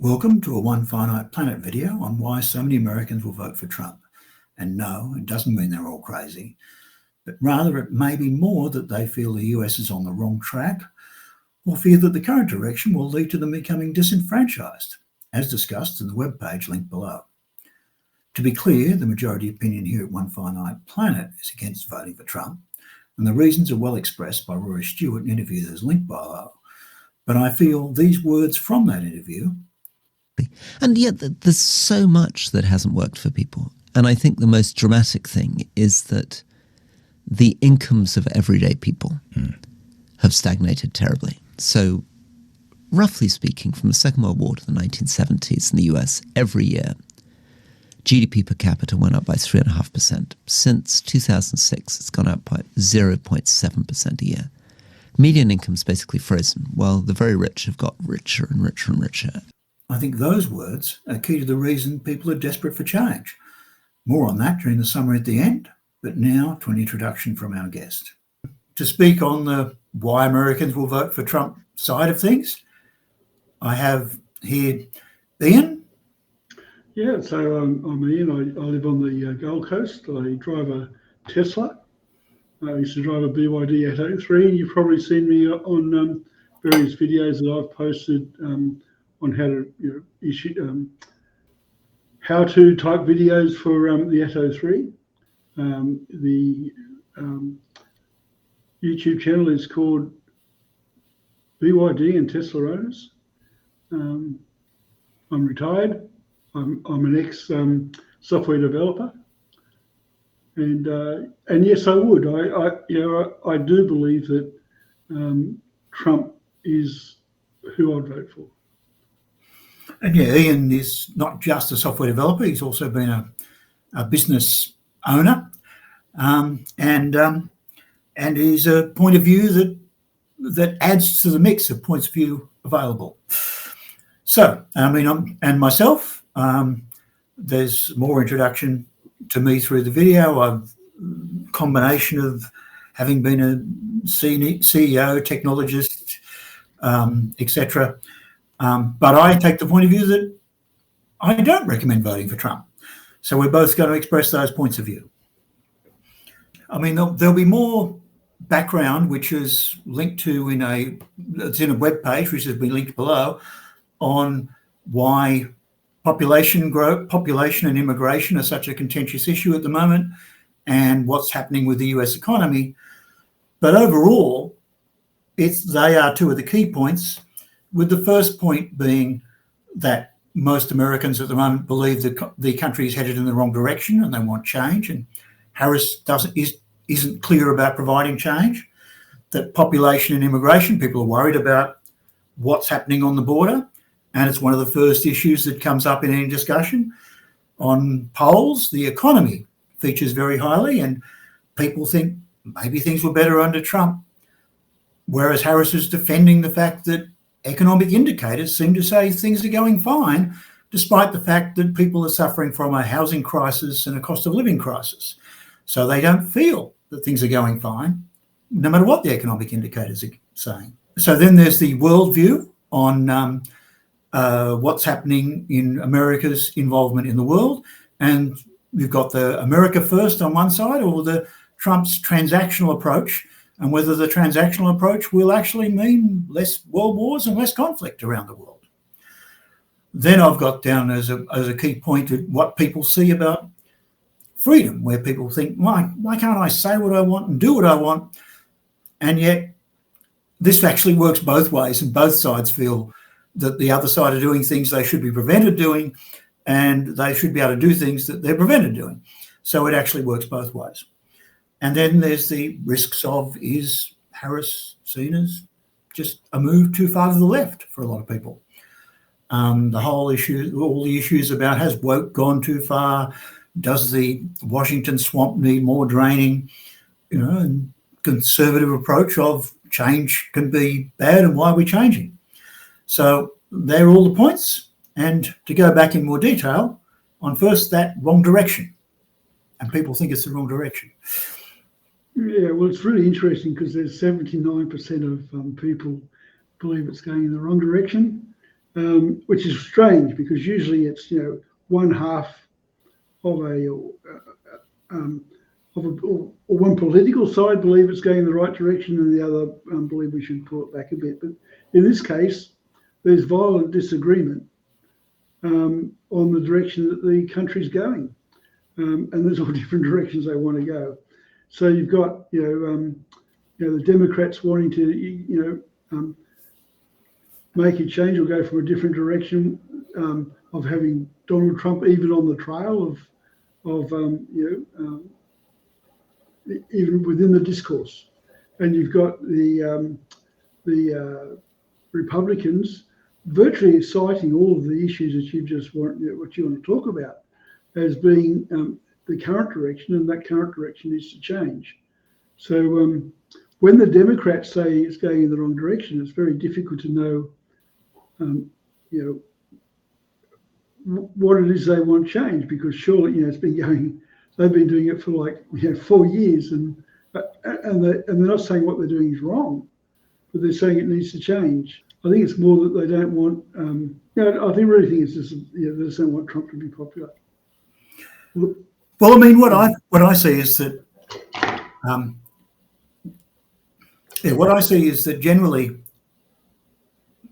Welcome to a One Finite Planet video on why so many Americans will vote for Trump. And no, it doesn't mean they're all crazy, but rather it may be more that they feel the US is on the wrong track or fear that the current direction will lead to them becoming disenfranchised, as discussed in the webpage linked below. To be clear, the majority opinion here at One Finite Planet is against voting for Trump, and the reasons are well expressed by Rory Stewart in an interview that is linked below. But I feel these words from that interview. And yet there's so much that hasn't worked for people. And I think the most dramatic thing is that the incomes of everyday people have stagnated terribly. So roughly speaking, from the Second World War to the 1970s in the US, every year, GDP per capita went up by 3.5%. Since 2006, it's gone up by 0.7% a year. Median income's basically frozen, while the very rich have got richer and richer and richer. I think those words are key to the reason people are desperate for change. More on that during the summary at the end, but now to an introduction from our guest. To speak on the why Americans will vote for Trump side of things, I have here Ian. Yeah, so I'm Ian. I live on the Gold Coast. I drive a Tesla. I used to drive a BYD 803, and you've probably seen me on various videos that I've posted on how to issue how-to type videos for the 803. The YouTube channel is called BYD and Tesla Owners. I'm retired. I'm an ex software developer, and yes, I would. I do believe that Trump is who I'd vote for. And yeah, Ian is not just a software developer; he's also been a business owner, and is a point of view that adds to the mix of points of view available. So, and myself. There's more introduction to me through the video. I've combination of having been a CEO, technologist, etc. But I take the point of view that I don't recommend voting for Trump. So we're both going to express those points of view. I mean, there'll be more background, which is linked to it's in a web page, which has been linked below, on why population and immigration are such a contentious issue at the moment, and what's happening with the US economy. But overall, they are two of the key points, with the first point being that most Americans at the moment believe that the country is headed in the wrong direction and they want change, and Harris isn't clear about providing change. That population and immigration, people are worried about what's happening on the border, and it's one of the first issues that comes up in any discussion. On polls, the economy features very highly, and people think maybe things were better under Trump, whereas Harris is defending the fact that economic indicators seem to say things are going fine, despite the fact that people are suffering from a housing crisis and a cost of living crisis. So they don't feel that things are going fine, no matter what the economic indicators are saying. So then there's the worldview on what's happening in America's involvement in the world. And we've got the America first on one side, or the Trump's transactional approach, and whether the transactional approach will actually mean less world wars and less conflict around the world. Then I've got down as a key point what people see about freedom, where people think, why can't I say what I want and do what I want? And yet this actually works both ways, and both sides feel that the other side are doing things they should be prevented doing, and they should be able to do things that they're prevented doing. So it actually works both ways. And then there's the risks of, is Harris seen as just a move too far to the left for a lot of people? The whole issue, all the issues about, has woke gone too far? Does the Washington swamp need more draining? And conservative approach of change can be bad, and why are we changing? So they're all the points. And to go back in more detail on first, that wrong direction. And people think it's the wrong direction. Yeah, well, it's really interesting because there's 79% of people believe it's going in the wrong direction, which is strange because usually it's one half of or one political side believe it's going in the right direction, and the other believe we should pull it back a bit. But in this case, there's violent disagreement on the direction that the country's going, and there's all different directions they want to go. So you've got the Democrats wanting to make a change or go from a different direction of having Donald Trump even on the trail of even within the discourse, and you've got the Republicans virtually citing all of the issues that what you want to talk about as being the current direction, and that current direction needs to change. So when the Democrats say it's going in the wrong direction, it's very difficult to know, what it is they want change, because surely it's been going. They've been doing it for 4 years, and they're not saying what they're doing is wrong, but they're saying it needs to change. I think it's more that they don't want. I really think it's just they just don't want Trump to be popular. Well, I mean, what I see is that what I see is that generally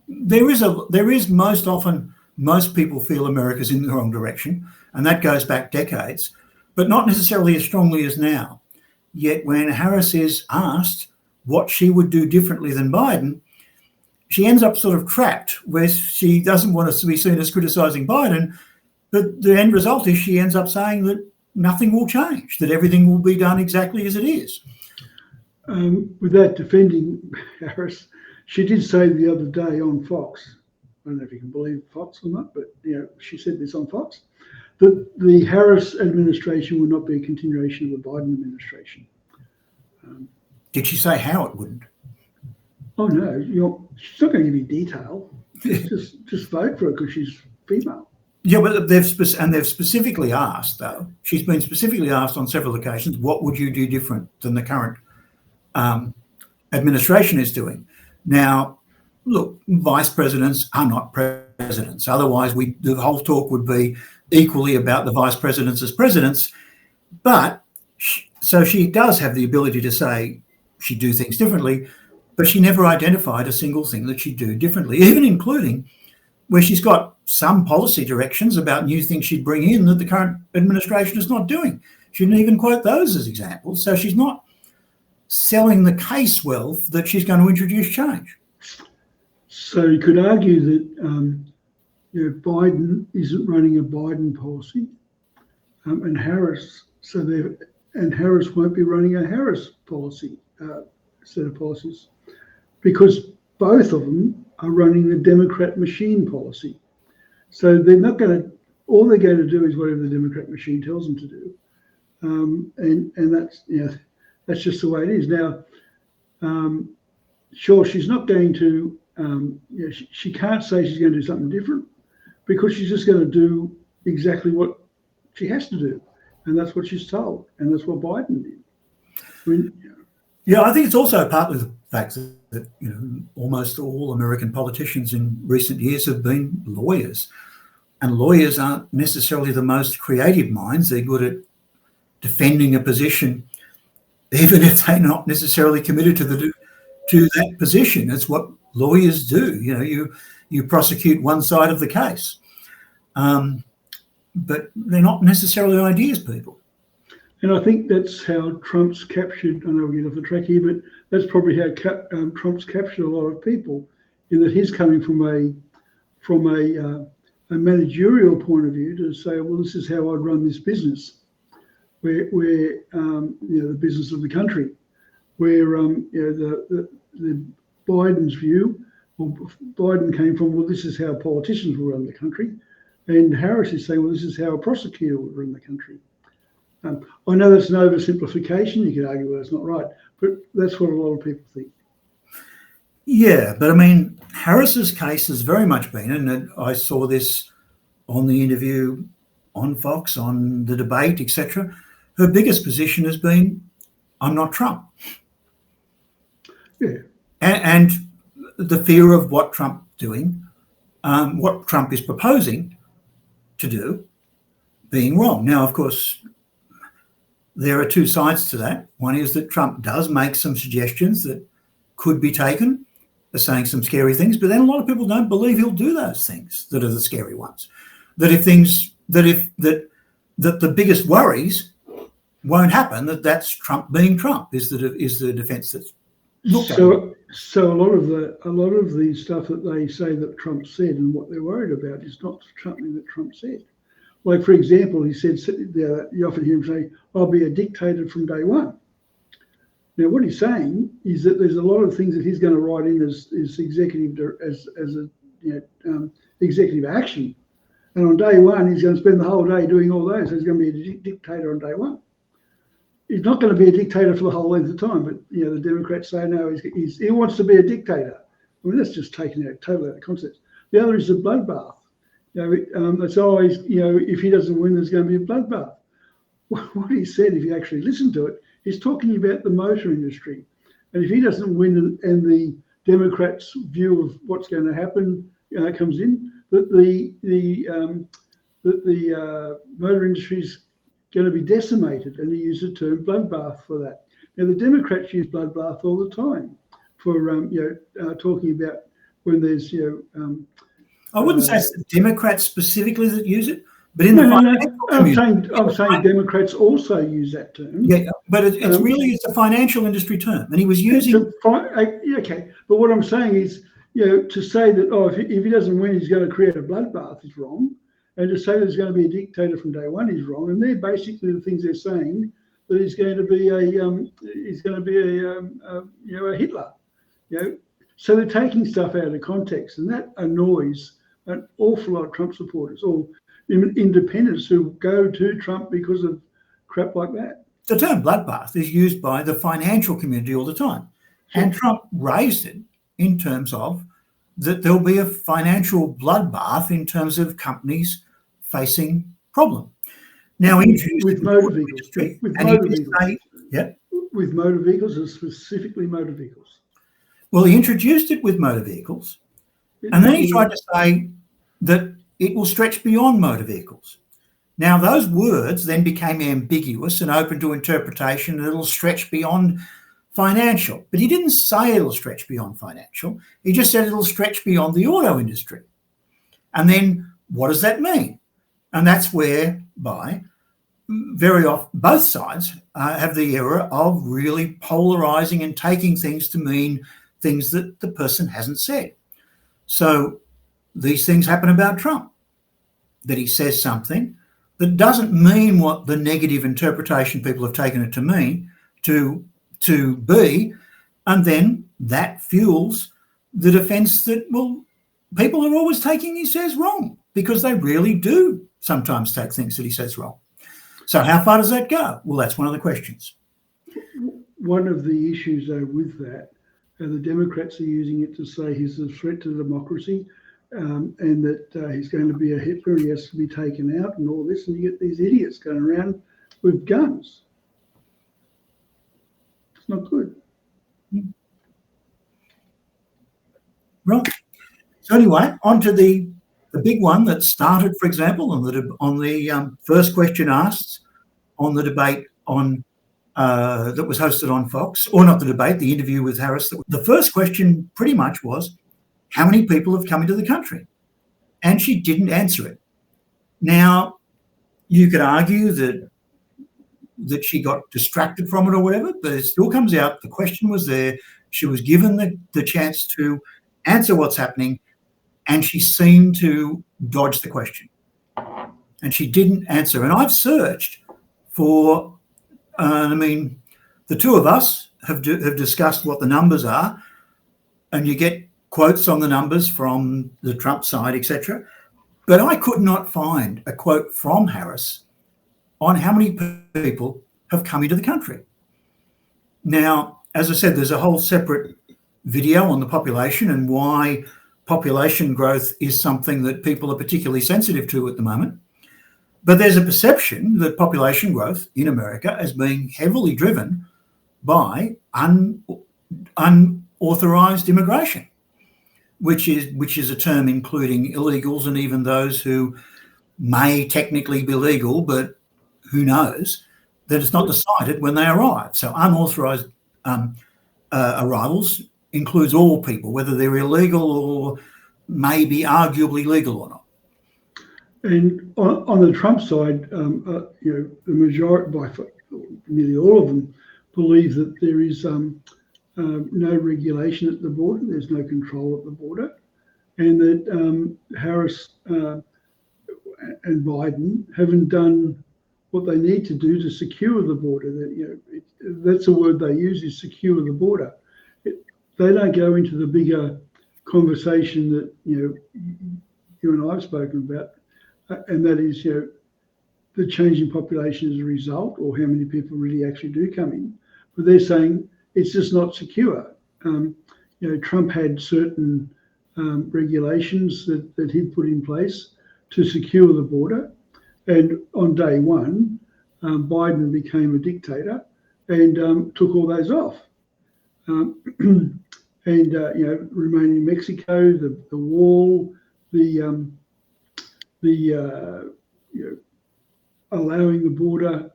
there is most often, most people feel America's in the wrong direction, and that goes back decades, but not necessarily as strongly as now. Yet when Harris is asked what she would do differently than Biden, she ends up sort of trapped where she doesn't want us to be seen as criticising Biden, but the end result is she ends up saying that nothing will change, that everything will be done exactly as it is. Without defending Harris, she did say the other day on Fox, I don't know if you can believe Fox or not, but she said this on Fox, that the Harris administration would not be a continuation of the Biden administration. Did she say how it wouldn't? Oh no, she's not going to give you detail. just vote for her because she's female. Yeah, but they've specifically asked, though. She's been specifically asked on several occasions, what would you do different than the current administration is doing? Now, look, vice presidents are not presidents. Otherwise, the whole talk would be equally about the vice presidents as presidents. But so she does have the ability to say she'd do things differently, but she never identified a single thing that she'd do differently, even including where she's got some policy directions about new things she'd bring in that the current administration is not doing. She didn't even quote those as examples. So she's not selling the case well that she's going to introduce change. So you could argue that Biden isn't running a Biden policy, and Harris won't be running a Harris policy set of policies, because both of them are running the Democrat machine policy. So they're not going to. All they're going to do is whatever the Democrat machine tells them to do, and that's just the way it is now. Sure, she's not going to. She can't say she's going to do something different, because she's just going to do exactly what she has to do, and that's what she's told, and that's what Biden did. I think it's also partly the fact that almost all American politicians in recent years have been lawyers, and lawyers aren't necessarily the most creative minds. They're good at defending a position, even if they're not necessarily committed to that position. It's what lawyers do. You prosecute one side of the case, but they're not necessarily ideas people. And I think that's how Trump's captured. I know we get off the track here, but that's probably how Trump's captured a lot of people, in that he's coming from a managerial point of view to say, well, this is how I'd run this business, where the business of the country, where the Biden's view, well, Biden came from, well, this is how politicians will run the country, and Harris is saying, well, this is how a prosecutor would run the country. I know that's an oversimplification. You could argue, well, that's not right, but that's what a lot of people think. Yeah, but I mean, Harris's case has very much been, and I saw this on the interview on Fox, on the debate, etc. Her biggest position has been, I'm not Trump. Yeah. And the fear of what Trump's doing what Trump is proposing to do being wrong. Now, of course, there are two sides to that. One is that Trump does make some suggestions that could be taken as saying some scary things, but then a lot of people don't believe he'll do those things that are the scary ones. That the biggest worries won't happen, that's Trump being Trump is the defence that's looked at. So a lot of the stuff that they say that Trump said and what they're worried about is not something that Trump said. Like, for example, he said, you often hear him say, "I'll be a dictator from day one." Now, what he's saying is that there's a lot of things that he's going to write in as executive action, and on day one he's going to spend the whole day doing all those. So he's going to be a dictator on day one. He's not going to be a dictator for the whole length of time, but the Democrats say no, he wants to be a dictator. I mean, that's just taken out totally out of context. The other is a bloodbath. It's always, if he doesn't win, there's going to be a bloodbath. What he said, if you actually listen to it, he's talking about the motor industry. And if he doesn't win and the Democrats' view of what's going to happen comes in, that the motor industry's going to be decimated, and he used the term bloodbath for that. Now, the Democrats use bloodbath all the time for talking about when there's I wouldn't say it's the Democrats specifically that use it, but in I'm saying Democrats also use that term. Yeah, but it's a financial industry term, and he was using. Okay, but what I'm saying is, to say that if he doesn't win, he's going to create a bloodbath is wrong, and to say there's going to be a dictator from day one is wrong. And they're basically the things they're saying, that he's going to be a Hitler. So they're taking stuff out of context, and that annoys an awful lot of Trump supporters or independents who go to Trump because of crap like that. The term bloodbath is used by the financial community all the time. Sure. And Trump raised it in terms of that there'll be a financial bloodbath in terms of companies facing problem. Now, with motor vehicles. With motor vehicles and specifically motor vehicles. Well, he introduced it with motor vehicles, and then he tried to say that it will stretch beyond motor vehicles. Now, those words then became ambiguous and open to interpretation, and it'll stretch beyond financial. But he didn't say it'll stretch beyond financial. He just said it'll stretch beyond the auto industry. And then what does that mean? And that's whereby very often both sides have the error of really polarizing and taking things to mean things that the person hasn't said. So these things happen about Trump, that he says something that doesn't mean what the negative interpretation people have taken it to mean, to be, and then that fuels the defence that, well, people are always taking he says wrong, because they really do sometimes take things that he says wrong. So how far does that go? Well, that's one of the questions. One of the issues, though, with that, the Democrats are using it to say he's a threat to democracy, and that he's going to be a Hitler, he has to be taken out and all this, and you get these idiots going around with guns. It's not good. Right. So anyway, on to the big one that started, for example, on the first question asked on the debate on that was hosted on Fox, or not the debate, the interview with Harris. The first question pretty much was, how many people have come into the country? And she didn't answer it. Now, you could argue that she got distracted from it or whatever, but it still comes out. The question was there. She was given the chance to answer what's happening, and she seemed to dodge the question. And she didn't answer. And I've searched for, the two of us have discussed what the numbers are, and you get quotes on the numbers from the Trump side, etc. But I could not find a quote from Harris on how many people have come into the country. Now, as I said, there's a whole separate video on the population and why population growth is something that people are particularly sensitive to at the moment. But there's a perception that population growth in America is being heavily driven by unauthorised immigration. which is a term including illegals and even those who may technically be legal, but who knows, that it's not decided when they arrive. So unauthorised arrivals includes all people, whether they're illegal or maybe arguably legal or not. And on the Trump side, the majority, by nearly all of them, believe that there is no regulation at the border, there's no control at the border, and that Harris and Biden haven't done what they need to do to secure the border. That that's the word they use, is secure the border. They don't go into the bigger conversation that you and I have spoken about, and that is the change in population as a result, or how many people really actually do come in. But they're saying it's just not secure. Trump had certain regulations that he'd put in place to secure the border, and on day one, Biden became a dictator and took all those off. Remaining in Mexico, the wall, allowing the border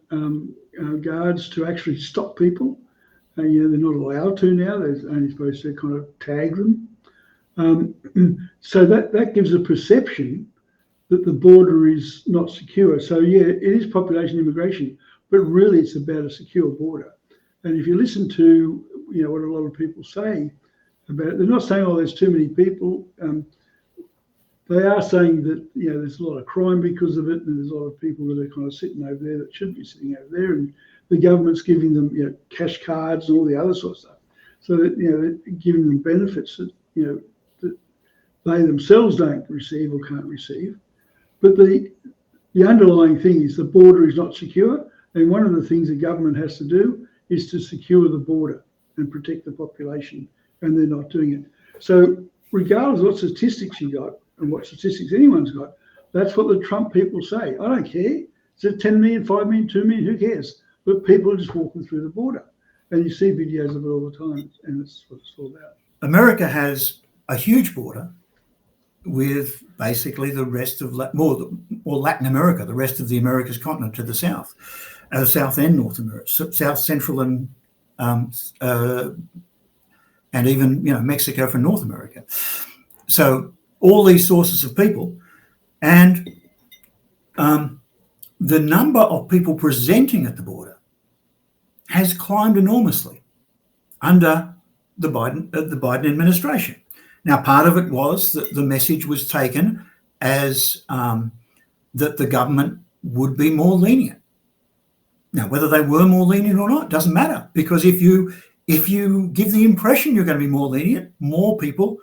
guards to actually stop people. They're not allowed to now. They're only supposed to kind of tag them. So that gives a perception that the border is not secure. So it is population immigration, but really it's about a secure border. And if you listen to what a lot of people say about it, they're not saying, oh, there's too many people. They are saying that there's a lot of crime because of it, and there's a lot of people that are kind of sitting over there that shouldn't be sitting over there, and the government's giving them cash cards and all the other sort of stuff, so that they're giving them benefits that that they themselves don't receive or can't receive. But the underlying thing is the border is not secure, and one of the things the government has to do is to secure the border and protect the population, and they're not doing it. So regardless of what statistics you got and what statistics anyone's got, that's what the Trump people say. I don't care. Is it 10 million, 5 million, 2 million? Who cares? But people are just walking through the border, and you see videos of it all the time, and that's what it's all about. America has a huge border with basically the rest of Latin America, the rest of the Americas continent to the south, South and North America, South Central and even Mexico from North America. So all these sources of people, and the number of people presenting at the border has climbed enormously under the Biden administration. Now, part of it was that the message was taken as that the government would be more lenient. Now, whether they were more lenient or not doesn't matter, because if you give the impression you're going to be more lenient, more people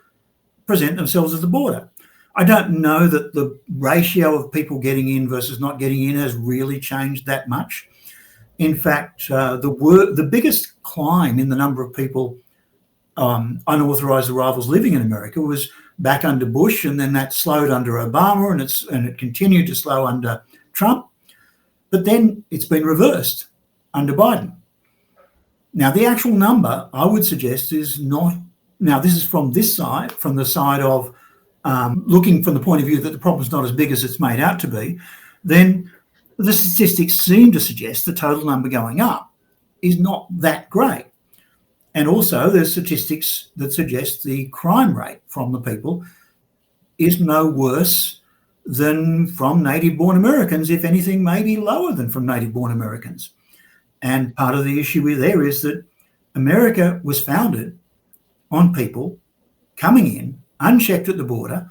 present themselves at the border. I don't know that the ratio of people getting in versus not getting in has really changed that much. In fact, the biggest climb in the number of people, unauthorized arrivals living in America, was back under Bush, and then that slowed under Obama, and it continued to slow under Trump. But then it's been reversed under Biden. Now, the actual number, I would suggest, is not. Now, this is from this side, from the side of looking from the point of view that the problem's not as big as it's made out to be. Then the statistics seem to suggest the total number going up is not that great. And also there's statistics that suggest the crime rate from the people is no worse than from native-born Americans, if anything, maybe lower than from native-born Americans. And part of the issue with there is that America was founded on people coming in unchecked at the border.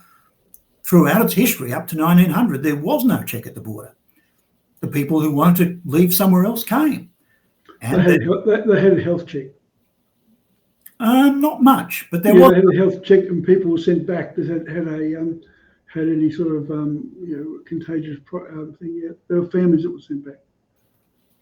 Throughout its history up to 1900, there was no check at the border. The people who wanted to leave somewhere else came. And they had a health check. Not much, but there was. They had a health check, and people were sent back that had any sort of contagious thing. Yeah, there were families that were sent back.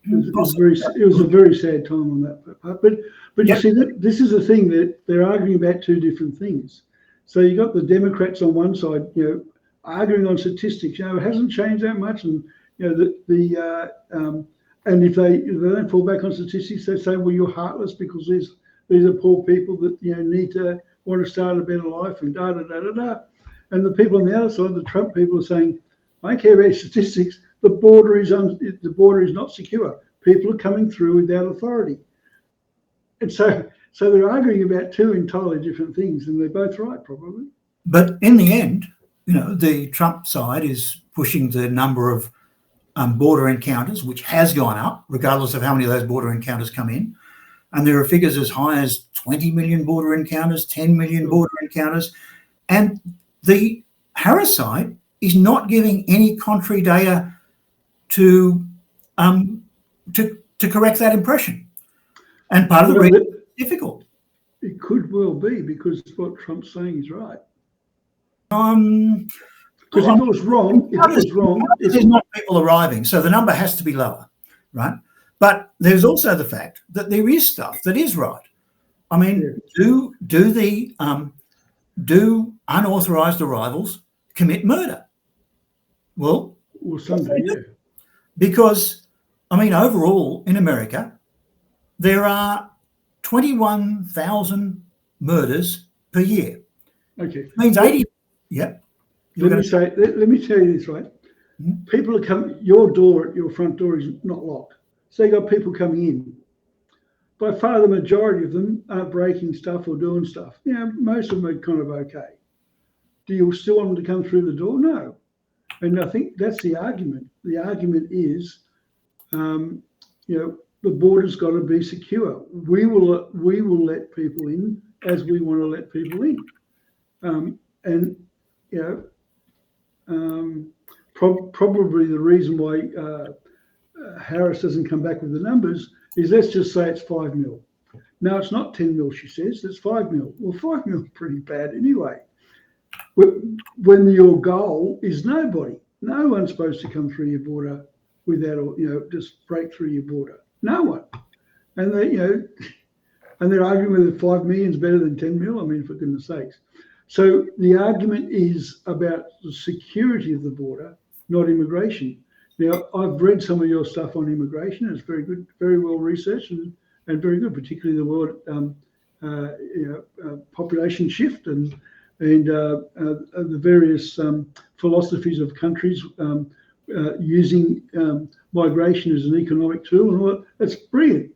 It was a very sad time on that part. But you see, this is the thing, that they're arguing about two different things. So you got the Democrats on one side, arguing on statistics. It hasn't changed that much, and and if they don't fall back on statistics, they say, well, you're heartless because these are poor people that need to want to start a better life and da da da da da. And the people on the other side, the Trump people, are saying, I don't care about statistics. The border is not secure. People are coming through without authority. And so they're arguing about two entirely different things, and they're both right, probably. But in the end, the Trump side is pushing the number of border encounters, which has gone up, regardless of how many of those border encounters come in. And there are figures as high as 20 million border encounters, 10 million border encounters. And the Harris side is not giving any contrary data to correct that impression. And part of the reason it's difficult. It could well be because what Trump's saying is right. Because if it was wrong, there's not people arriving, so the number has to be lower, right? But there's also the fact that there is stuff that is right. I mean, do unauthorized arrivals commit murder? Well, some do, yeah. Because, I mean, overall in America, there are 21,000 murders per year. Okay. It means 80. Yeah. Let me tell you this, right? Mm-hmm. People are coming. Your front door is not locked, so you got people coming in. By far, the majority of them aren't breaking stuff or doing stuff. Most of them are kind of okay. Do you still want them to come through the door? No. And I think that's the argument. The argument is, the border's got to be secure. We will let people in as we want to let people in, probably the reason why Harris doesn't come back with the numbers is, let's just say it's 5 mil. No, it's not 10 mil, she says, it's 5 mil. Well, 5 mil is pretty bad anyway. When your goal is nobody. No one's supposed to come through your border without, just break through your border. No one. And they're arguing whether 5 million is better than 10 mil. I mean, for goodness sakes. So the argument is about the security of the border, not immigration. Now, I've read some of your stuff on immigration. It's very good, very well researched and very good, particularly the word population shift and the various philosophies of countries using migration as an economic tool and all that. That's brilliant.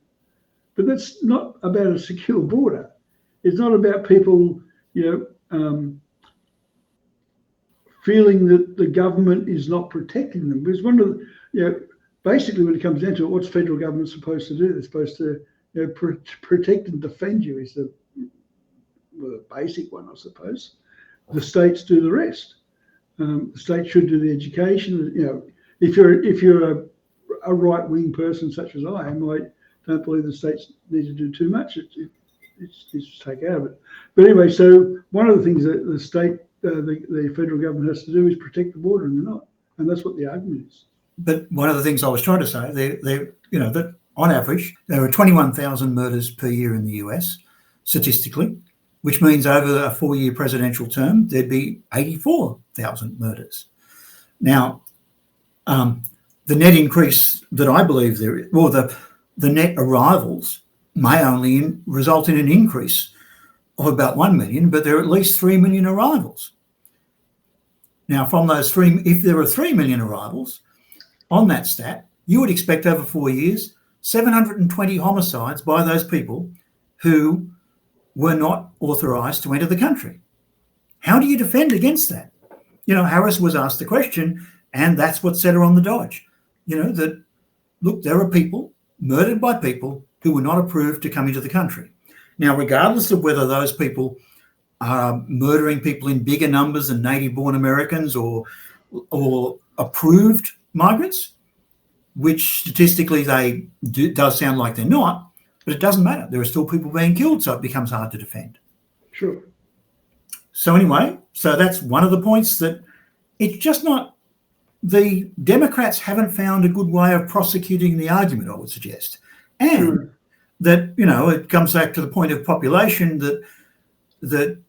But that's not about a secure border. It's not about people, feeling that the government is not protecting them. Because one of the, basically when it comes down to it, what's federal government supposed to do? They're supposed to protect and defend you is the basic one, I suppose. The states do the rest. The state should do the education. If you're a right-wing person such as I am, I don't believe the states need to do too much. It's take out of it. But anyway, so one of the things that the state, the federal government has to do is protect the border, and they're not. And that's what the argument is. But one of the things I was trying to say, that on average, there are 21,000 murders per year in the US, statistically, which means over a 4-year presidential term, there'd be 84,000 murders. Now, the net increase that I believe there is, or the net arrivals may only result in an increase of about 1 million, but there are at least 3 million arrivals. Now, from those if there are 3 million arrivals, on that stat, you would expect over 4 years, 720 homicides by those people who were not authorised to enter the country. How do you defend against that? Harris was asked the question, and that's what set her on the dodge. That, look, there are people murdered by people who were not approved to come into the country. Now, regardless of whether those people are murdering people in bigger numbers than native-born Americans or approved migrants, which statistically does sound like they're not, but it doesn't matter. There are still people being killed, so it becomes hard to defend. Sure. So anyway, that's one of the points, that it's just not, the Democrats haven't found a good way of prosecuting the argument, I would suggest. And that, it comes back to the point of population, that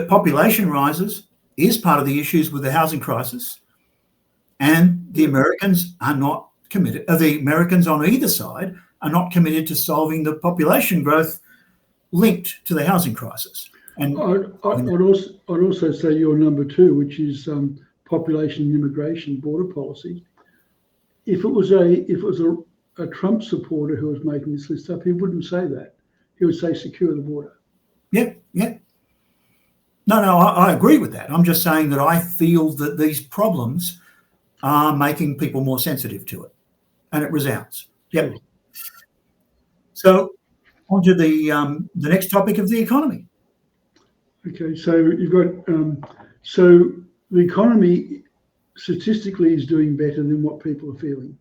population rises is part of the issues with the housing crisis. And the Americans are not committed, the Americans on either side are not committed to solving the population growth linked to the housing crisis. And I'd also say your number two, which is population and immigration border policy. If it was a Trump supporter who was making this list up, he wouldn't say that. He would say secure the border. Yeah. No, I agree with that. I'm just saying that I feel that these problems are making people more sensitive to it, and it resounds. Yep. So on to the next topic of the economy. Okay, so you've got so the economy statistically is doing better than what people are feeling,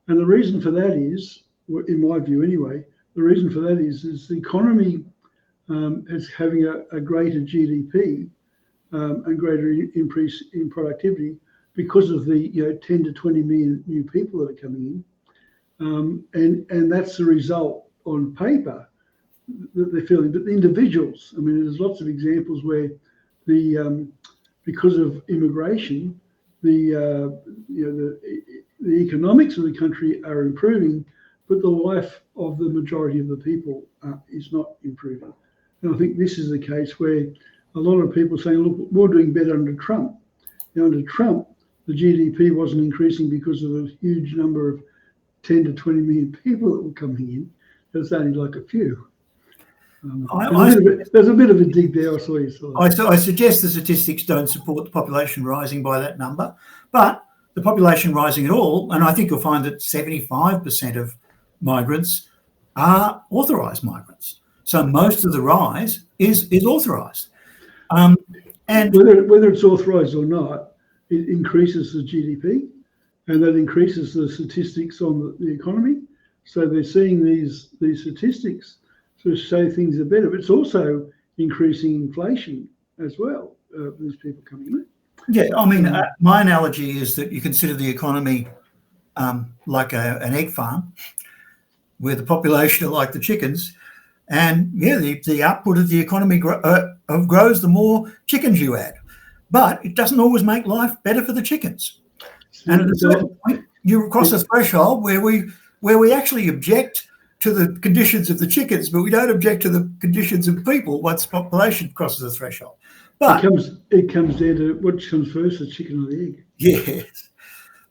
and the reason for that is, in my view anyway, the reason for that is the economy is having a greater GDP and greater increase in productivity because of the 10 to 20 million new people that are coming in, and that's the result on paper that they're feeling. But the individuals, I mean, there's lots of examples where because of immigration, the economics of the country are improving, but the life of the majority of the people is not improving. And I think this is the case where a lot of people are saying, look, we're doing better under Trump. Now, under Trump, the GDP wasn't increasing because of a huge number of 10 to 20 million people that were coming in. There's only like a few. There's a bit of a dig there. I suggest the statistics don't support the population rising by that number, but the population rising at all, and I think you'll find that 75% of migrants are authorised migrants. So most of the rise is authorised. And whether it's authorised or not, it increases the GDP, and that increases the statistics on the economy. So they're seeing these statistics to say things are better, but it's also increasing inflation as well. These people coming in. Yeah, I mean, my analogy is that you consider the economy like an egg farm, where the population are like the chickens, and the output of the economy grows the more chickens you add, but it doesn't always make life better for the chickens. And at a certain point, you cross a threshold where we actually object to the conditions of the chickens, but we don't object to the conditions of people once population crosses the threshold. But it comes down to what comes first, the chicken or the egg. Yes,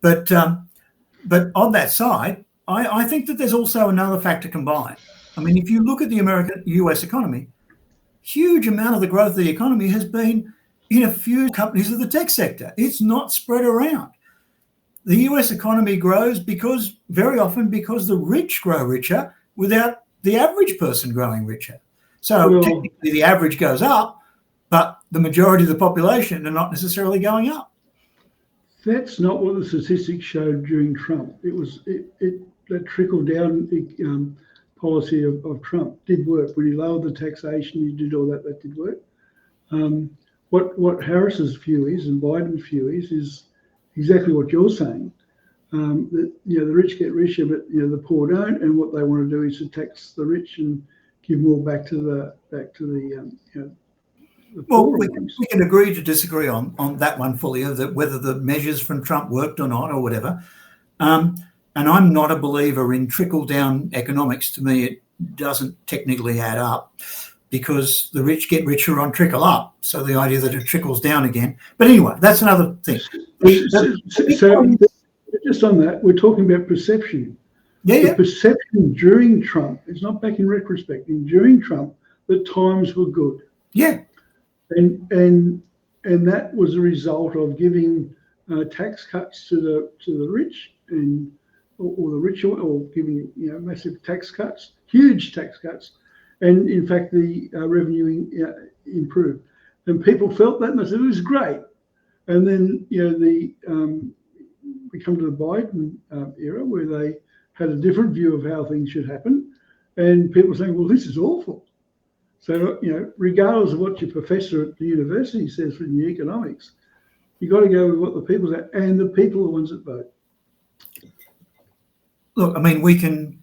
but on that side, I think that there's also another factor combined. I mean, if you look at the US economy, huge amount of the growth of the economy has been in a few companies of the tech sector. It's not spread around. The US economy grows very often because the rich grow richer without the average person growing richer. So technically the average goes up, but the majority of the population are not necessarily going up. That's not what the statistics showed during Trump. It was that trickle down policy of Trump did work. When he lowered the taxation, he did all that did work. What Harris's view is and Biden's view is exactly what you're saying. That the rich get richer, but the poor don't, and what they want to do is to tax the rich and give more back to the well, we can agree to disagree on that one fully, that whether the measures from Trump worked or not or whatever. And I'm not a believer in trickle-down economics. To me, it doesn't technically add up because the rich get richer on trickle up. So the idea that it trickles down again. But anyway, that's another thing. So just on that, we're talking about perception. The perception during Trump, it's not back in retrospect, during Trump, the times were good. Yeah. And that was a result of giving tax cuts to the rich or the rich, or giving massive tax cuts, huge tax cuts, and in fact the revenue improved, and people felt that and they said it was great. And then we come to the Biden era where they had a different view of how things should happen, and people were saying, well, this is awful. So, regardless of what your professor at the university says in the economics, you've got to go with what the people say, and the people are the ones that vote. Look, I mean, we can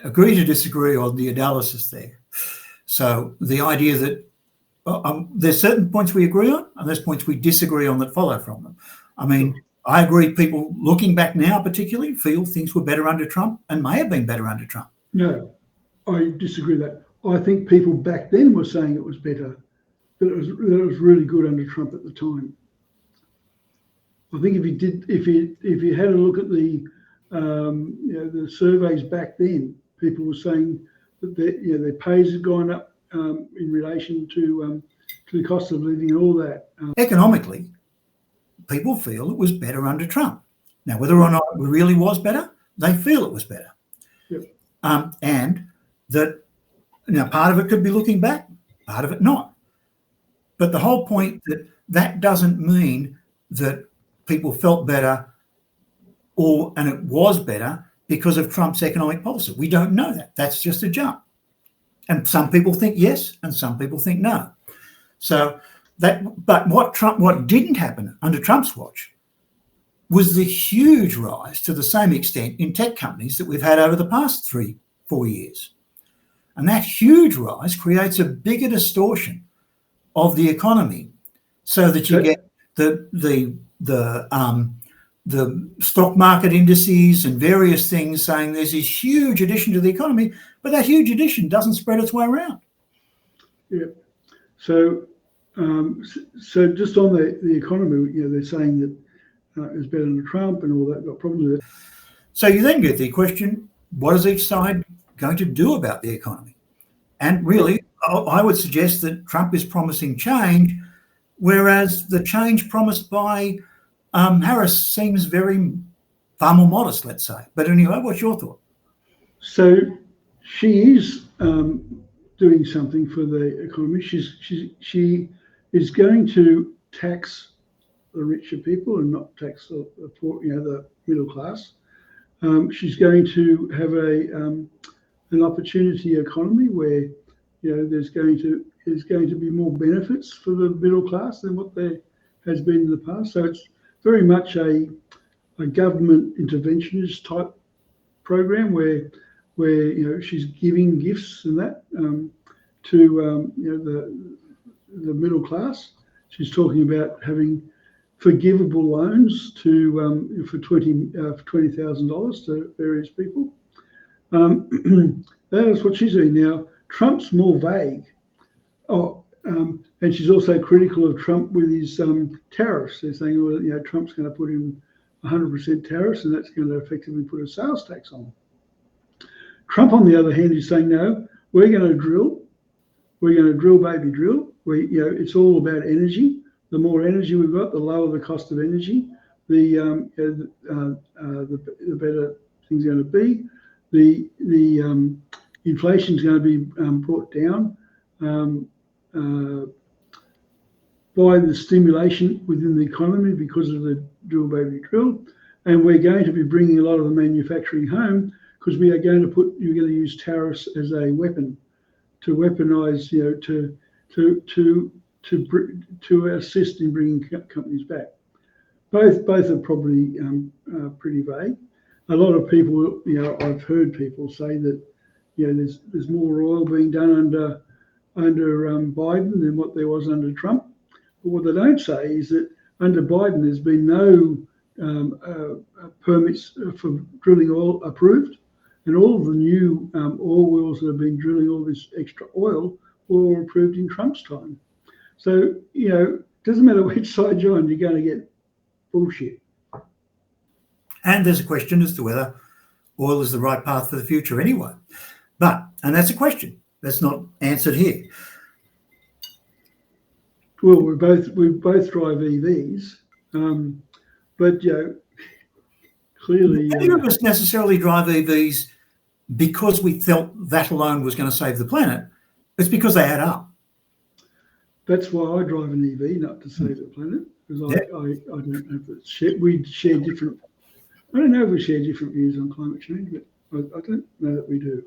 agree to disagree on the analysis there. So the idea that there's certain points we agree on, and there's points we disagree on that follow from them. I mean, I agree people looking back now particularly feel things were better under Trump and may have been better under Trump. No, I disagree with that. I think people back then were saying it was better, that it was really good under Trump at the time. I think if you had a look at the the surveys back then, people were saying that their pays had gone up in relation to the cost of living and all that. Economically, people feel it was better under Trump. Now, whether or not it really was better, they feel it was better. Yep. And that, now, part of it could be looking back, part of it not. But the whole point that doesn't mean that people felt better and it was better because of Trump's economic policy. We don't know that. That's just a jump. And some people think yes, and some people think no. But what didn't happen under Trump's watch was the huge rise to the same extent in tech companies that we've had over the past 3-4 years. And that huge rise creates a bigger distortion of the economy, so that you get the stock market indices and various things saying there's this huge addition to the economy, but that huge addition doesn't spread its way around. Yeah. So just on the economy, they're saying that it was better than Trump and all that, got problems with it. So you then get the question, what is each side going to do about the economy? And really, I would suggest that Trump is promising change, whereas the change promised by Harris seems far more modest, let's say. But anyway, what's your thought? So she is doing something for the economy. She is going to tax the richer people and not tax the poor, the middle class. She's going to have an opportunity economy where there's going to be more benefits for the middle class than what there has been in the past. So it's very much a government interventionist type program where she's giving gifts and that to the middle class. She's talking about having forgivable loans for $20,000 to various people. That is what she's doing now. Trump's more vague. And she's also critical of Trump with his tariffs. They're saying, well, Trump's going to put in 100% tariffs, and that's going to effectively put a sales tax on. Trump, on the other hand, is saying, no, we're going to drill. We're going to drill, baby, drill. It's all about energy. The more energy we've got, the lower the cost of energy, the better things are going to be. The inflation is going to be brought down by the stimulation within the economy because of the drill, baby, drill. And we're going to be bringing a lot of the manufacturing home because you're going to use tariffs as a weapon to weaponize, to assist in bringing companies back. Both are probably pretty vague. A lot of people, I've heard people say that, there's more oil being done under Biden than what there was under Trump. But what they don't say is that under Biden, there's been no permits for drilling oil approved, and all of the new oil wells that have been drilling all this extra oil were all approved in Trump's time. So, it doesn't matter which side you're on, you're going to get bullshit. And there's a question as to whether oil is the right path for the future anyway. And that's a question that's not answered here. Well, we both drive EVs, but clearly, neither of us necessarily drive EVs because we felt that alone was going to save the planet. It's because they add up. That's why I drive an EV, not to save the planet, because I don't know if we share different. I don't know if we share different views on climate change, but I don't know that we do.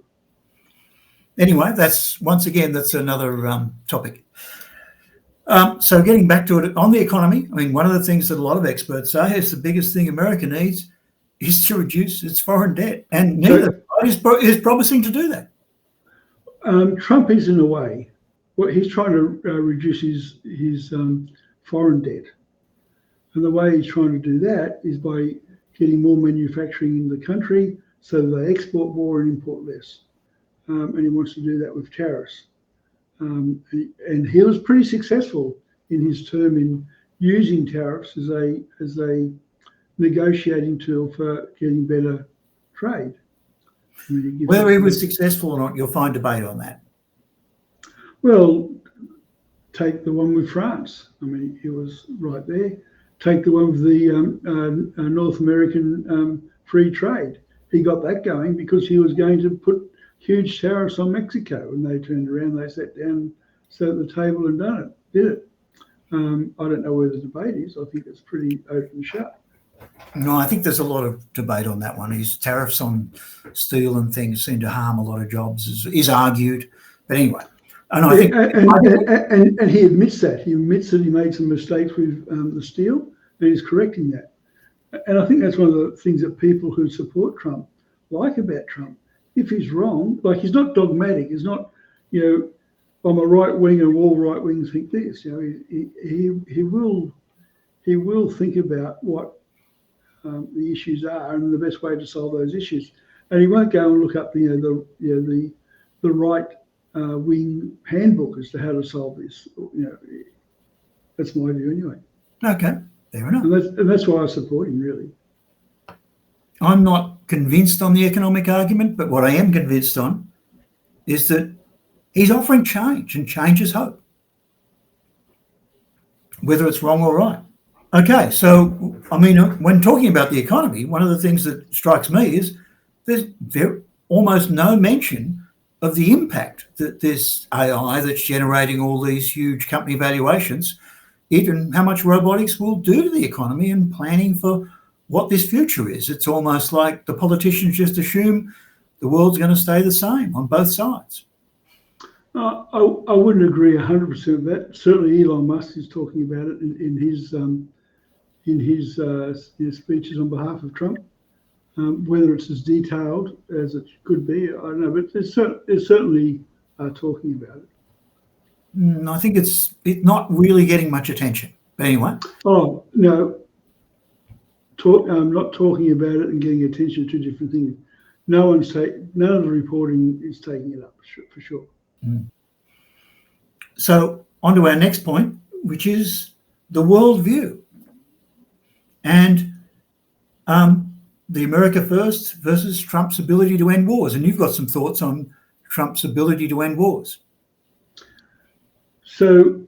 Anyway, that's another topic. So getting back to it, on the economy, I mean, one of the things that a lot of experts say is the biggest thing America needs is to reduce its foreign debt, and neither side is promising to do that. Trump is, in a way, he's trying to reduce his foreign debt, and the way he's trying to do that is by getting more manufacturing in the country so that they export more and import less. and he wants to do that with tariffs. And he was pretty successful in his term in using tariffs as a negotiating tool for getting better trade. Whether he was successful or not, you'll find debate on that. Well, take the one with France. I mean, he was right there. Take the one with the North American free trade. He got that going because he was going to put huge tariffs on Mexico, and they turned around, they sat down, sat at the table and did it. I don't know where the debate is. I think it's pretty open and shut. No, I think there's a lot of debate on that one. His tariffs on steel and things seem to harm a lot of jobs, is argued. But anyway, and I think... And he admits that. He admits that he made some mistakes with the steel, and he's correcting that. And I think that's one of the things that people who support Trump like about Trump. If he's wrong, like, he's not dogmatic. He's not, I'm a right wing and all right wings think this. He will think about what the issues are and the best way to solve those issues. And he won't go and look up the right wing handbook as to how to solve this. That's my view anyway. Okay, fair enough. And that's why I support him, really. I'm not convinced on the economic argument, but what I am convinced on is that he's offering change, and change is hope, whether it's wrong or right. Okay, so, I mean, when talking about the economy, one of the things that strikes me is there's almost no mention of the impact that this AI that's generating all these huge company valuations, and how much robotics will do to the economy and planning for what this future is. It's almost like the politicians just assume the world's going to stay the same on both sides. I wouldn't agree 100% with that. Certainly, Elon Musk is talking about it in his speeches on behalf of Trump. Whether it's as detailed as it could be, I don't know, but it's certainly talking about it. I think it's not really getting much attention. But anyway. Oh, no. Not talking about it and getting attention to different things. None of the reporting is taking it up for sure. So on to our next point, which is the worldview. And the America First versus Trump's ability to end wars. And you've got some thoughts on Trump's ability to end wars. So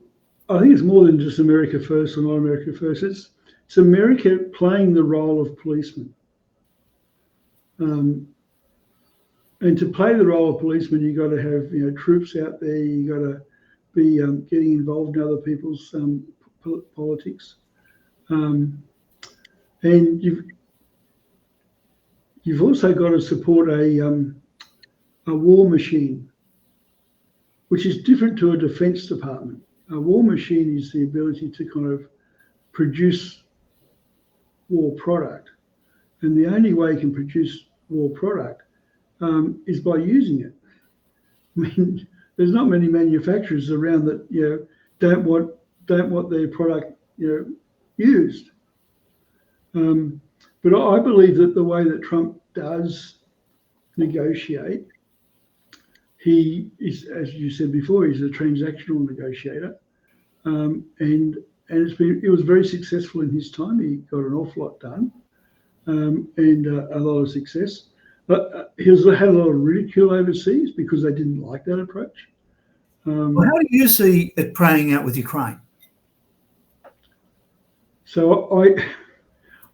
I think it's more than just America First or not America First. It's America playing the role of policeman. And to play the role of policeman, you've got to have troops out there. You've got to be getting involved in other people's politics, and you've also got to support a war machine, which is different to a defence department. A war machine is the ability to kind of produce war product, and the only way you can produce war product is by using it. I mean, there's not many manufacturers around that don't want their product used. But I believe that the way that Trump does negotiate, he is, as you said before, he's a transactional negotiator, and it was very successful in his time. He got an awful lot done, and a lot of success. But he had a lot of ridicule overseas because they didn't like that approach. Well, how do you see it playing out with Ukraine? So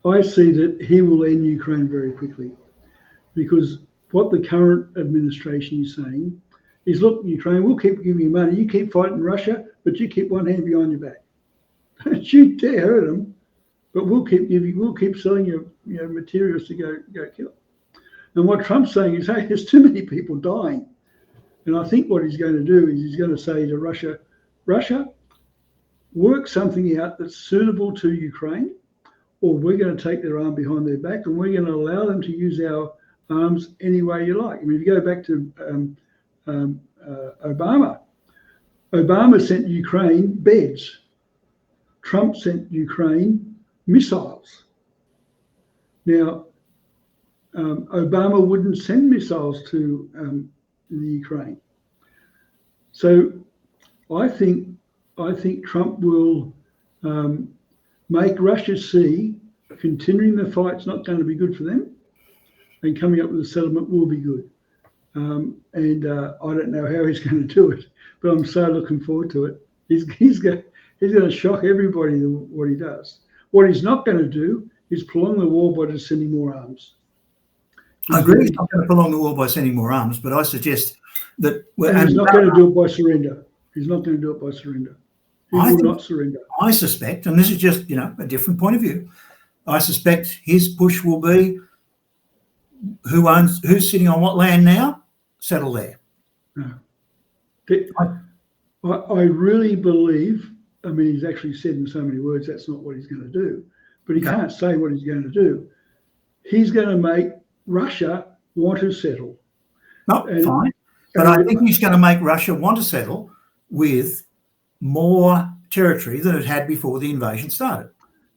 I see that he will end Ukraine very quickly, because what the current administration is saying is, look, Ukraine, we'll keep giving you money. You keep fighting Russia, but you keep one hand behind your back. Don't you dare hurt them, but we'll keep selling you materials to go kill. And what Trump's saying is, hey, there's too many people dying. And I think what he's going to do is he's going to say to Russia, work something out that's suitable to Ukraine, or we're going to take their arm behind their back and we're going to allow them to use our arms any way you like. I mean, if you go back to Obama sent Ukraine beds. Trump sent Ukraine missiles. Now, Obama wouldn't send missiles to Ukraine. So I think Trump will make Russia see continuing the fight's not going to be good for them, and coming up with a settlement will be good. And I don't know how he's going to do it, but I'm so looking forward to it. He's going to shock everybody what he does. What he's not going to do is prolong the war by just sending more arms. I agree. He's not going to prolong the war by sending more arms, but I suggest that... And he's not going to do it by surrender. He's not going to do it by surrender. He will not surrender. I suspect, and this is just, a different point of view, I suspect his push will be who's sitting on what land now, settle there. No. I really believe, he's actually said in so many words that's not what he's going to do, but he can't say what he's going to do. He's going to make Russia want to settle. Fine. But I think he's going to make Russia want to settle with more territory than it had before the invasion started.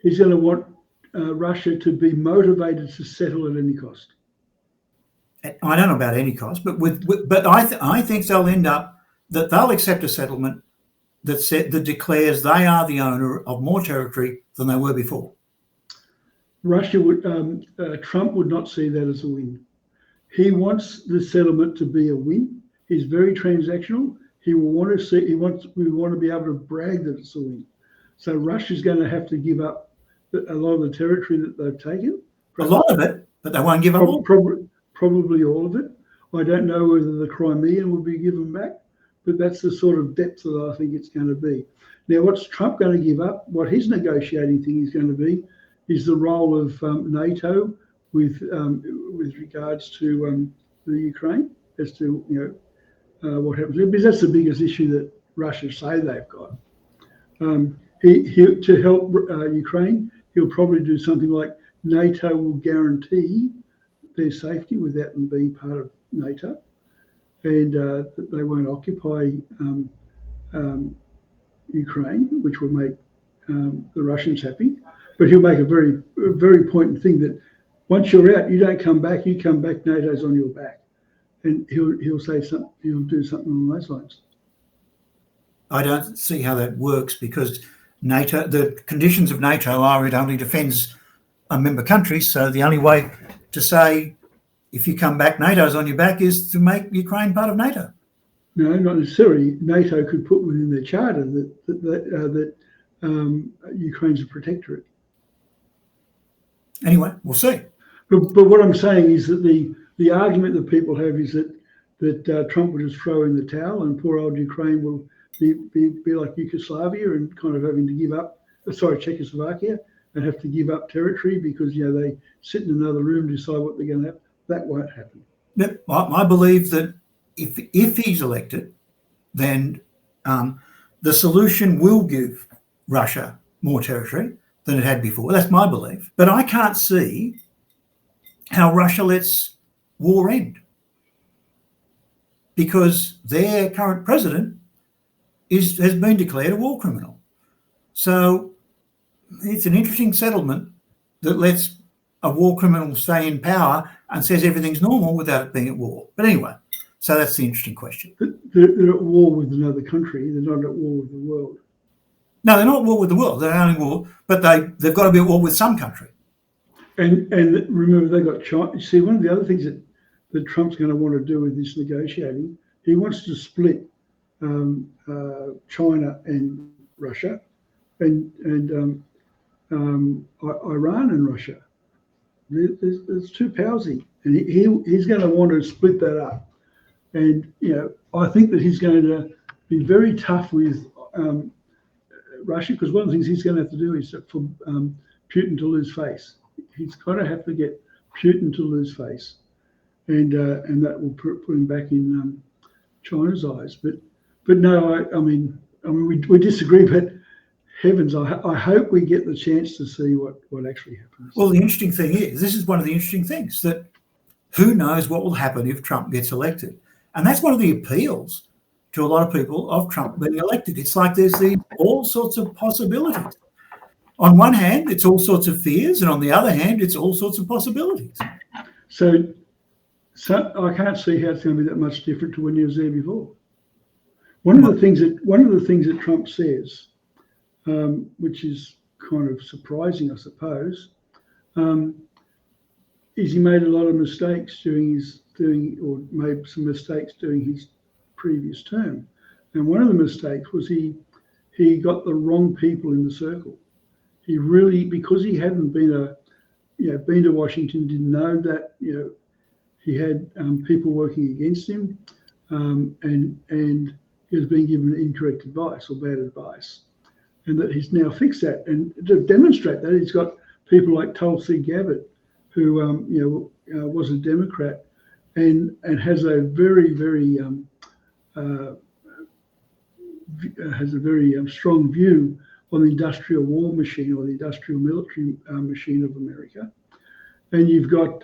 He's going to want Russia to be motivated to settle at any cost. I don't know about any cost, but I think they'll end up that they'll accept a settlement that declares they are the owner of more territory than they were before. Russia would, Trump would not see that as a win. He wants the settlement to be a win. He's very transactional. We want to be able to brag that it's a win. So Russia's going to have to give up a lot of the territory that they've taken. A lot of it, but they won't give up all. Probably all of it. I don't know whether the Crimean will be given back, but that's the sort of depth that I think it's going to be. Now, what's Trump going to give up? What his negotiating thing is going to be is the role of NATO with regards to the Ukraine, as to what happens, because that's the biggest issue that Russia say they've got. He to help Ukraine, he'll probably do something like NATO will guarantee their safety without them being part of NATO, and that they won't occupy Ukraine, which will make the Russians happy. But he'll make a very, very important thing that once you're out, you don't come back. You come back, NATO's on your back, and he'll say something. He'll do something along those lines. I don't see how that works, because NATO, the conditions of NATO are it only defends a member country. So the only way to say if you come back, NATO's on your back is to make Ukraine part of NATO. No, not necessarily. NATO could put within their charter that Ukraine's a protectorate. Anyway, we'll see. But what I'm saying is that the argument that people have is that Trump will just throw in the towel and poor old Ukraine will be like Yugoslavia and kind of having to give up, Czechoslovakia, and have to give up territory because they sit in another room and decide what they're going to have. That won't happen. Yep. I believe that if he's elected, then the solution will give Russia more territory than it had before. That's my belief. But I can't see how Russia lets war end, because their current president has been declared a war criminal. So it's an interesting settlement that lets a war criminal stay in power and says everything's normal without it being at war. But anyway, so that's the interesting question. They're at war with another country. They're not at war with the world. No, they're not at war with the world. They're only war, but they've got to be at war with some country. And remember, they got China. See, one of the other things that Trump's going to want to do with this negotiating, he wants to split China and Russia, and Iran and Russia. There's two powers, and he's going to want to split that up. And I think that he's going to be very tough with Russia, because one of the things he's going to have to do is for Putin to lose face. He's going to have to get Putin to lose face, and that will put him back in China's eyes. But no, I mean we disagree, but heavens, I hope we get the chance to see what actually happens. Well, the interesting thing is, this is one of the interesting things, that who knows what will happen if Trump gets elected. And that's one of the appeals to a lot of people of Trump being elected. It's like there's all sorts of possibilities. On one hand, it's all sorts of fears, and on the other hand, it's all sorts of possibilities. So So I can't see how it's going to be that much different to when he was there before. One of the things that Trump says, which is kind of surprising, I suppose, is he made a lot of mistakes during his previous term. And one of the mistakes was he got the wrong people in the circle. He really, because he hadn't been to Washington, didn't know that, he had people working against him, and he was being given incorrect advice or bad advice, and that he's now fixed that. And to demonstrate that, he's got people like Tulsi Gabbard, who was a Democrat and has a very strong view on the industrial war machine or the industrial military machine of America. And you've got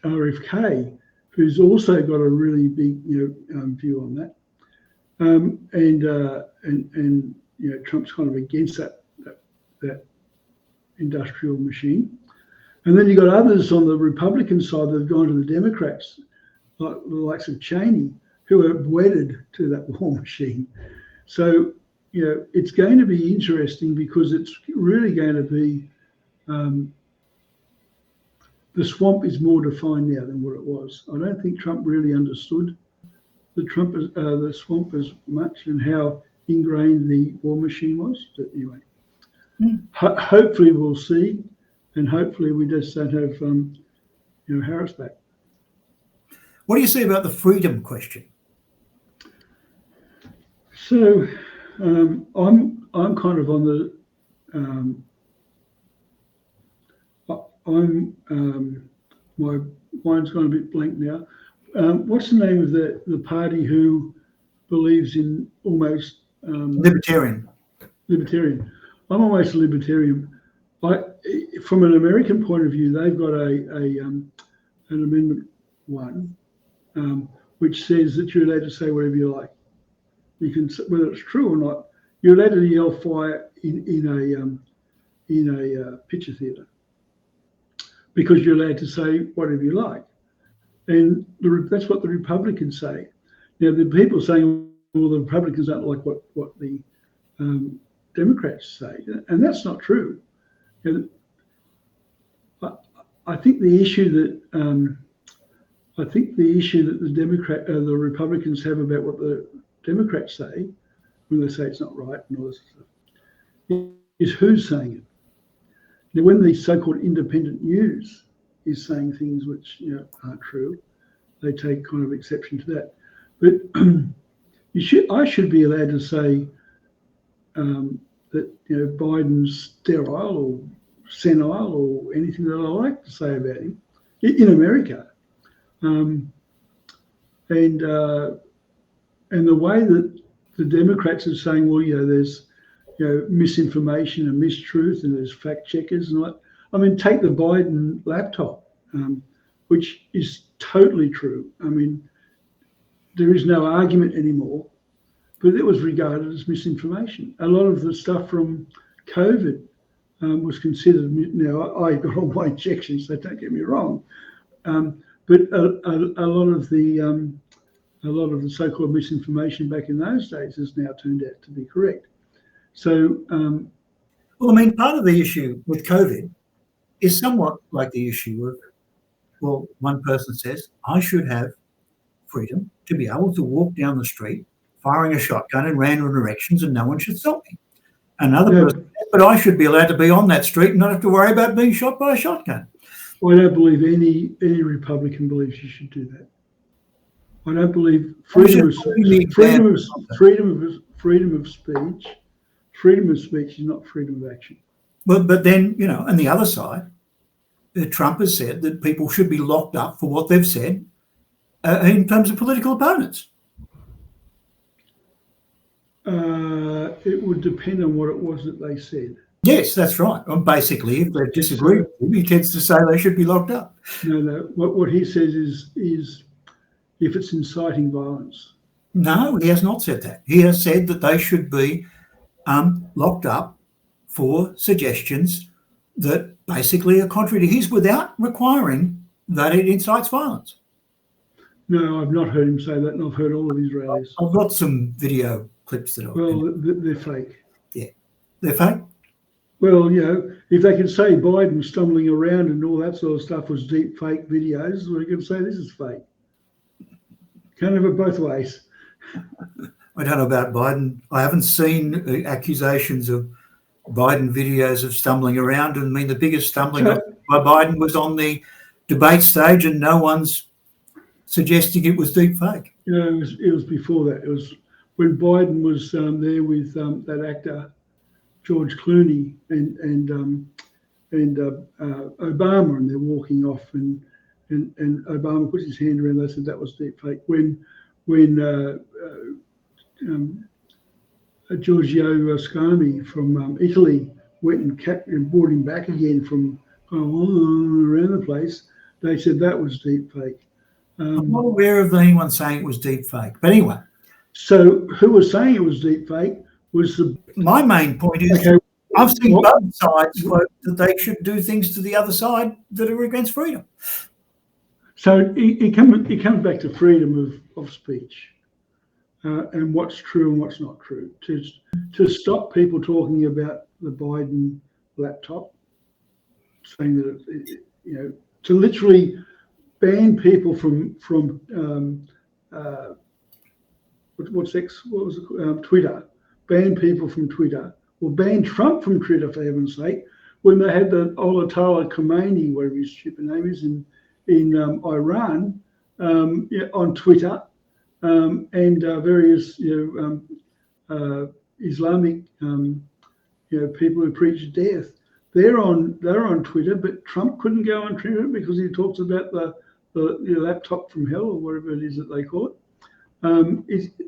RFK, who's also got a really big view on that. And Trump's kind of against that industrial machine. And then you've got others on the Republican side that have gone to the Democrats, like the likes of Cheney, who are wedded to that war machine. So, it's going to be interesting because it's really going to be, the swamp is more defined now than what it was. I don't think Trump really understood the swamp as much and how ingrained the war machine was. But anyway, hopefully we'll see, and hopefully we just don't have Harris back. What do you say about the freedom question? So I'm kind of on the my mind's gone a bit blank now. What's the name of the party who believes in almost Libertarian. Libertarian. I'm almost a libertarian. From an American point of view, they've got an Amendment 1, which says that you're allowed to say whatever you like. You can, whether it's true or not, you're allowed to yell fire in a picture theatre because you're allowed to say whatever you like, and that's what the Republicans say. Now the people saying, well, the Republicans don't like what the Democrats say, and that's not true. And I think the issue that the Republicans have about what the Democrats say when they say it's not right and all this stuff is who's saying it. Now, when the so-called independent news is saying things which aren't true, they take kind of exception to that. But I should be allowed to say that Biden's sterile or senile or anything that I like to say about him in America, and the way that the Democrats are saying, well, there's misinformation and mistruth and there's fact checkers and all that. I mean, take the Biden laptop, which is totally true. I mean, there is no argument anymore, but it was regarded as misinformation. A lot of the stuff from COVID was considered. Now, I got all my injections, so don't get me wrong, but a lot of the so-called misinformation back in those days has now turned out to be correct. So, well, I mean, part of the issue with COVID is somewhat like the issue of, well, one person says, I should have freedom to be able to walk down the street firing a shotgun in random directions and no one should stop me. Another person says, but I should be allowed to be on that street and not have to worry about being shot by a shotgun. Well, I don't believe any Republican believes you should do that. I don't believe freedom of speech. Freedom of speech is not freedom of action. But then, on the other side, Trump has said that people should be locked up for what they've said in terms of political opponents. It would depend on what it was that they said. Yes, that's right. Basically, if they disagree with him, he tends to say they should be locked up. No. What he says is if it's inciting violence. No, he has not said that. He has said that they should be locked up for suggestions that basically are contrary to his, without requiring that it incites violence. No, I've not heard him say that, and I've heard all of his rallies. I've got some video clips that I've... Well, they're fake. Yeah, they're fake. Well, if they can say Biden stumbling around and all that sort of stuff was deep fake videos, we can say this is fake. Can't have it both ways. I don't know about Biden. I haven't seen accusations of Biden videos of stumbling around. I mean, the biggest stumbling by Biden was on the debate stage, and no one's suggesting it was deep fake. It was before that. It was when Biden was there with that actor George Clooney and Obama, and they're walking off, and Obama puts his hand around. They said that was deep fake. When Giorgio Scami from Italy went and brought him back again from around the place, they said that was deep fake. I'm not aware of anyone saying it was deep fake. But anyway. So who was saying it was deep fake was my main point is, okay, I've seen both sides quote that they should do things to the other side that are against freedom. So it comes back to freedom of speech and what's true and what's not true. To stop people talking about the Biden laptop, saying that to literally ban people from Twitter, ban people from Twitter, or ban Trump from Twitter, for heaven's sake, when they had the Ayatollah Khomeini, whatever his stupid name is, in Iran, on Twitter, and various Islamic people who preach death. They're on Twitter, but Trump couldn't go on Twitter because he talks about the laptop from hell, or whatever it is that they call it.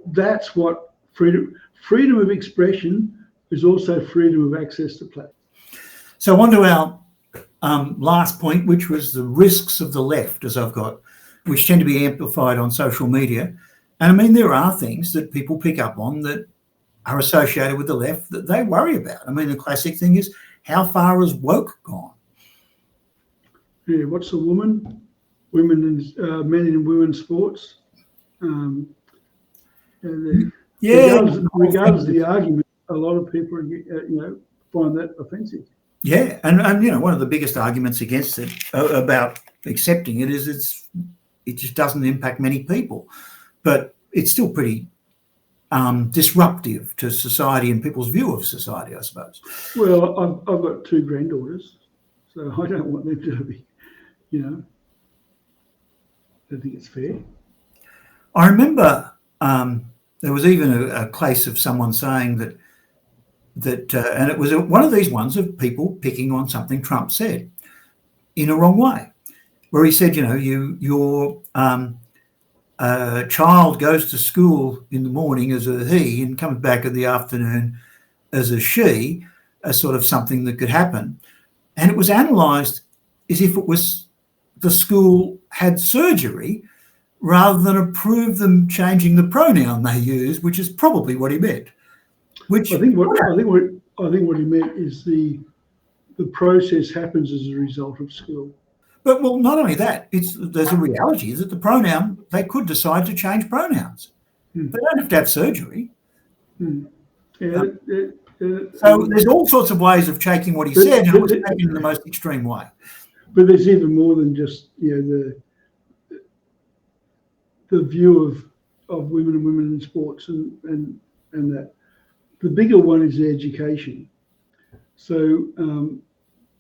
That's what freedom of expression is, also freedom of access to platforms. So on to our last point, which was the risks of the left, as I've got, which tend to be amplified on social media. And I mean, there are things that people pick up on that are associated with the left that they worry about. I mean, the classic thing is, how far has woke gone? Yeah, what's a woman? Women and men in women's sports. Regardless of the argument, a lot of people, find that offensive. Yeah, and one of the biggest arguments against it, about accepting it, is it just doesn't impact many people, but it's still pretty disruptive to society and people's view of society, I suppose. Well, I've got 2 granddaughters, so I don't want them to be, I don't think it's fair. I remember there was even a case of someone saying that and it was one of these ones of people picking on something Trump said in a wrong way, where he said, your child goes to school in the morning as a he and comes back in the afternoon as a she, as sort of something that could happen. And it was analysed as if it was the school had surgery rather than approve them changing the pronoun they use, which is probably what he meant. Which I think what he meant is the process happens as a result of school. But not only that, there's a reality that the pronoun, they could decide to change pronouns. They don't have to have surgery. Yeah, so there's all sorts of ways of taking what he said, and it was taken in the most extreme way. But there's even more than just the view of women and women in sports and that. The bigger one is the education. So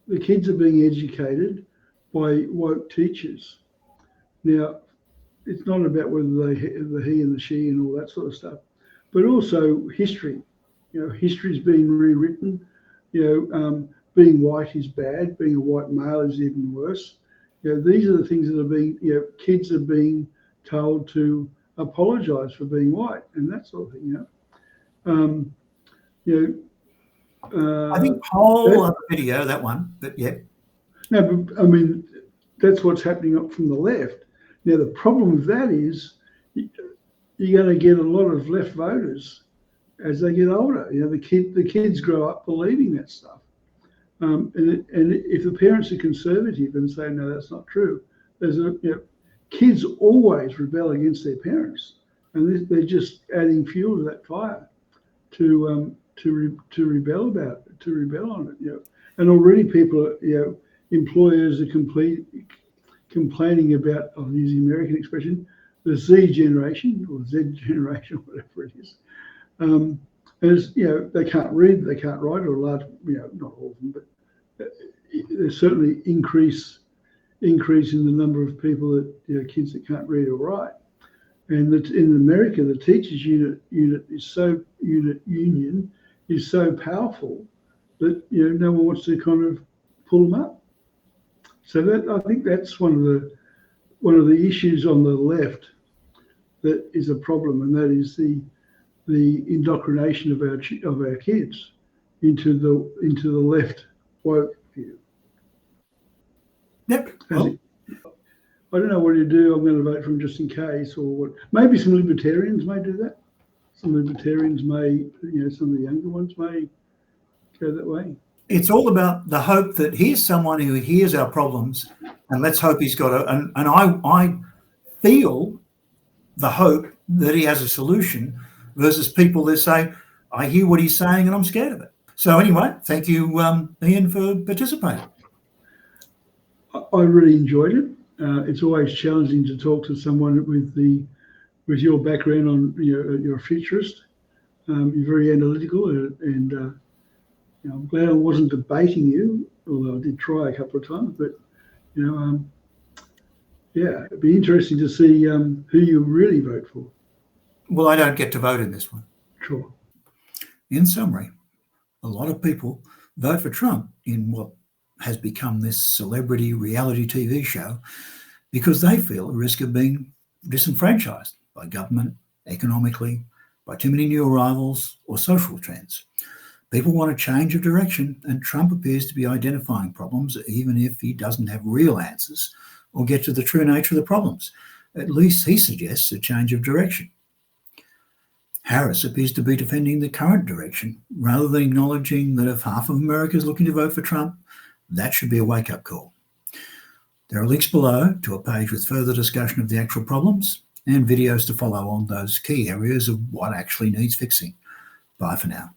the kids are being educated by woke teachers. Now, it's not about whether the he and the she and all that sort of stuff, but also history. History's being rewritten. Being white is bad. Being a white male is even worse. These are the things that are being. Kids are being told to apologise for being white and that sort of thing. I think whole other video, that one, but yeah. No, but I mean, that's what's happening up from the left. Now, the problem with that is you're going to get a lot of left voters as they get older. The kids grow up believing that stuff. And if the parents are conservative and say, no, that's not true, kids always rebel against their parents, and they're just adding fuel to that fire to rebel on it. And already people, employers are complaining about, I'm using American expression, the Z generation or Z generation, whatever it is. And it's, they can't read, they can't write, or large, not all of them, but there's certainly increase in the number of people that, kids that can't read or write. And that in America, the teachers union is so powerful that no one wants to kind of pull them up. So I think that's one of the issues on the left that is a problem, and that is the indoctrination of our kids into the left woke view. Yep. Well, I don't know what to do. I'm going to vote for him just in case, or what? Maybe some libertarians may do that. Some libertarians may, some of the younger ones may go that way. It's all about the hope that here's someone who hears our problems, and let's hope he's got and I feel the hope that he has a solution, versus people that say, I hear what he's saying and I'm scared of it. So anyway, thank you, Ian, for participating. I really enjoyed it. It's always challenging to talk to someone with your background on, you're a futurist. You're very analytical, and I'm glad I wasn't debating you, although I did try a couple of times. But it'd be interesting to see who you really vote for. Well, I don't get to vote in this one. Sure. In summary, a lot of people vote for Trump in what has become this celebrity reality TV show because they feel a risk of being disenfranchised by government, economically, by too many new arrivals or social trends. People want a change of direction, and Trump appears to be identifying problems even if he doesn't have real answers or get to the true nature of the problems. At least he suggests a change of direction. Harris appears to be defending the current direction rather than acknowledging that if half of America is looking to vote for Trump, that should be a wake-up call. There are links below to a page with further discussion of the actual problems and videos to follow on those key areas of what actually needs fixing. Bye for now.